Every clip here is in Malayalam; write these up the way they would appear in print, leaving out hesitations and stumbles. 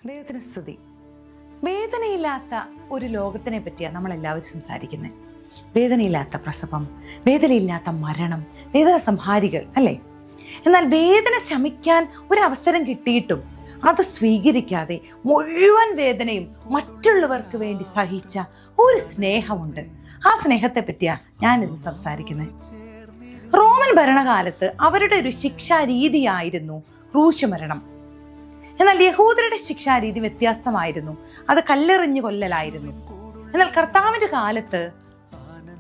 ദൈവത്തിന് സ്തുതി. വേദനയില്ലാത്ത ഒരു ലോകത്തിനെ പറ്റിയാണ് നമ്മളെല്ലാവരും സംസാരിക്കുന്നത്. വേദനയില്ലാത്ത പ്രസവം, വേദനയില്ലാത്ത മരണം, വേദന സംഹാരികൾ, അല്ലേ? എന്നാൽ വേദന ശമിക്കാൻ ഒരവസരം കിട്ടിയിട്ടും അത് സ്വീകരിക്കാതെ മുഴുവൻ വേദനയും മറ്റുള്ളവർക്ക് വേണ്ടി സഹിച്ച ഒരു സ്നേഹമുണ്ട്. ആ സ്നേഹത്തെ പറ്റിയാണ് ഞാനിന്ന് സംസാരിക്കുന്നത്. റോമൻ ഭരണകാലത്ത് അവരുടെ ഒരു ശിക്ഷാരീതിയായിരുന്നു ക്രൂശുമരണം. എന്നാൽ യഹൂദരുടെ ശിക്ഷാരീതി വ്യത്യസ്തമായിരുന്നു. അത് കല്ലെറിഞ്ഞു കൊല്ലലായിരുന്നു. എന്നാൽ കർത്താവിന്റെ കാലത്ത്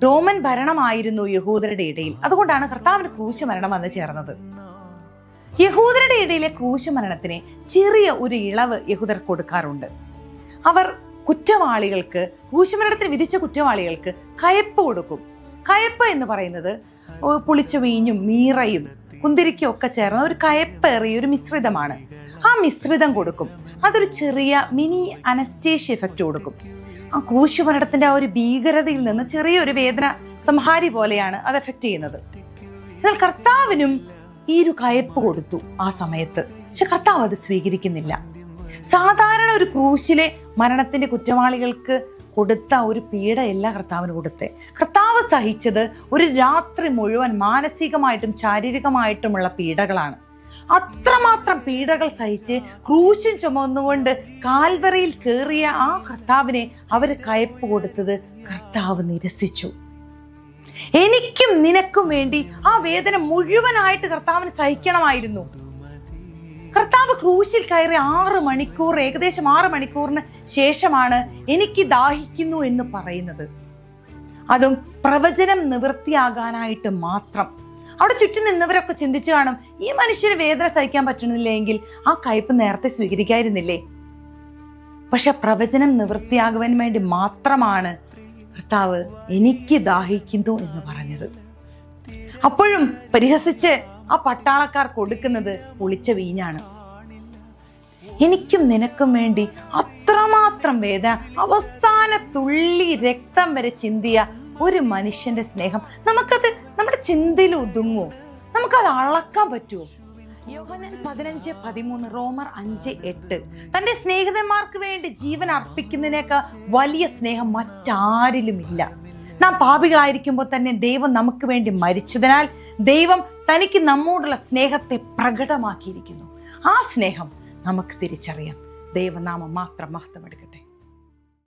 റോമൻ ഭരണമായിരുന്നു യഹൂദരുടെ ഇടയിൽ. അതുകൊണ്ടാണ് കർത്താവിന് ക്രൂശുമരണം വന്ന് ചേർന്നത്. യഹൂദരുടെ ഇടയിലെ ക്രൂശുമരണത്തിന് ചെറിയ ഒരു ഇളവ് യഹൂദർ കൊടുക്കാറുണ്ട്. അവർ കുറ്റവാളികൾക്ക്, ക്രൂശുമരണത്തിന് വിധിച്ച കുറ്റവാളികൾക്ക് കയപ്പ് കൊടുക്കും. കയപ്പ് എന്ന് പറയുന്നത് പുളിച്ച വീഞ്ഞും മീറയും കുന്തിരിക്കും ഒക്കെ ചേർന്ന ഒരു കയപ്പേറിയ ഒരു മിശ്രിതമാണ്. ആ മിശ്രിതം കൊടുക്കും. അതൊരു ചെറിയ മിനി അനസ്റ്റേഷ്യ എഫക്റ്റ് കൊടുക്കും. ആ ക്രൂശുമരണത്തിന്റെ ആ ഒരു ഭീകരതയിൽ നിന്ന് ചെറിയൊരു വേദന സംഹാരി പോലെയാണ് അത് എഫക്റ്റ് ചെയ്യുന്നത്. എന്നാൽ കർത്താവിനും ഈ ഒരു കയപ്പ് കൊടുത്തു ആ സമയത്ത്. പക്ഷെ കർത്താവ് അത് സ്വീകരിക്കുന്നില്ല. സാധാരണ ഒരു ക്രൂശിലെ മരണത്തിന്റെ കുറ്റവാളികൾക്ക് കൊടുത്ത ഒരു പീഡയല്ല കർത്താവിന് കൊടുത്തേ. കർത്താവ് സഹിച്ചത് ഒരു രാത്രി മുഴുവൻ മാനസികമായിട്ടും ശാരീരികമായിട്ടുമുള്ള പീഡകളാണ്. അത്രമാത്രം പീഡകൾ സഹിച്ച് ക്രൂശും ചുമന്നുകൊണ്ട് കാൽവറിയിൽ കയറിയ ആ കർത്താവിനെ അവര് കയപ്പ് കൊടുത്തത് കർത്താവ് നിരസിച്ചു. എനിക്കും നിനക്കും വേണ്ടി ആ വേദന മുഴുവനായിട്ട് കർത്താവിന് സഹിക്കണമായിരുന്നു. കർത്താവ് ക്രൂശിൽ കയറി 6 മണിക്കൂർ, ഏകദേശം 6 മണിക്കൂറിന് ശേഷമാണ് എനിക്ക് ദാഹിക്കുന്നു എന്ന് പറയുന്നത്. അതും പ്രവചനം നിവൃത്തിയാകാനായിട്ട് മാത്രം. അവിടെ ചുറ്റും നിന്നവരൊക്കെ ചിന്തിച്ചു കാണും, ഈ മനുഷ്യന് വേദന സഹിക്കാൻ പറ്റണില്ലെങ്കിൽ ആ കയ്പ് നേരത്തെ സ്വീകരിക്കായിരുന്നില്ലേ? പക്ഷെ പ്രവചനം നിവൃത്തിയാകുവാൻ വേണ്ടി മാത്രമാണ് കർത്താവ് എനിക്ക് ദാഹിക്കുന്നു എന്ന് പറഞ്ഞത്. അപ്പോഴും പരിഹസിച്ച് ആ പട്ടാളക്കാർ കൊടുക്കുന്നത് പുളിച്ച വീഞ്ഞാണ്. എനിക്കും നിനക്കും വേണ്ടി അത്രമാത്രം വേദന, അവസാന തുള്ളി രക്തം വരെ ചിന്തിയ ഒരു മനുഷ്യന്റെ സ്നേഹം നമുക്കത് നമ്മുടെ ചിന്തയിൽ ഒതുങ്ങുമോ? നമുക്കത് അളക്കാൻ പറ്റുമോ? യോഹന്നാൻ 15:13, റോമർ 5:8 തന്റെ സ്നേഹിതന്മാർക്ക് വേണ്ടി ജീവൻ അർപ്പിക്കുന്നതിനേക്കാൾ വലിയ സ്നേഹം മറ്റാരിലുമില്ല. നാം പാപികളായിരിക്കുമ്പോൾ തന്നെ ദൈവം നമുക്ക് വേണ്ടി മരിച്ചതിനാൽ ദൈവം തനിക്ക് നമ്മോടുള്ള സ്നേഹത്തെ പ്രകടമാക്കിയിരിക്കുന്നു. ആ സ്നേഹം നമുക്ക് തിരിച്ചറിയാം. ദൈവനാമം മാത്രം മഹത്വമെടുക്കട്ടെ.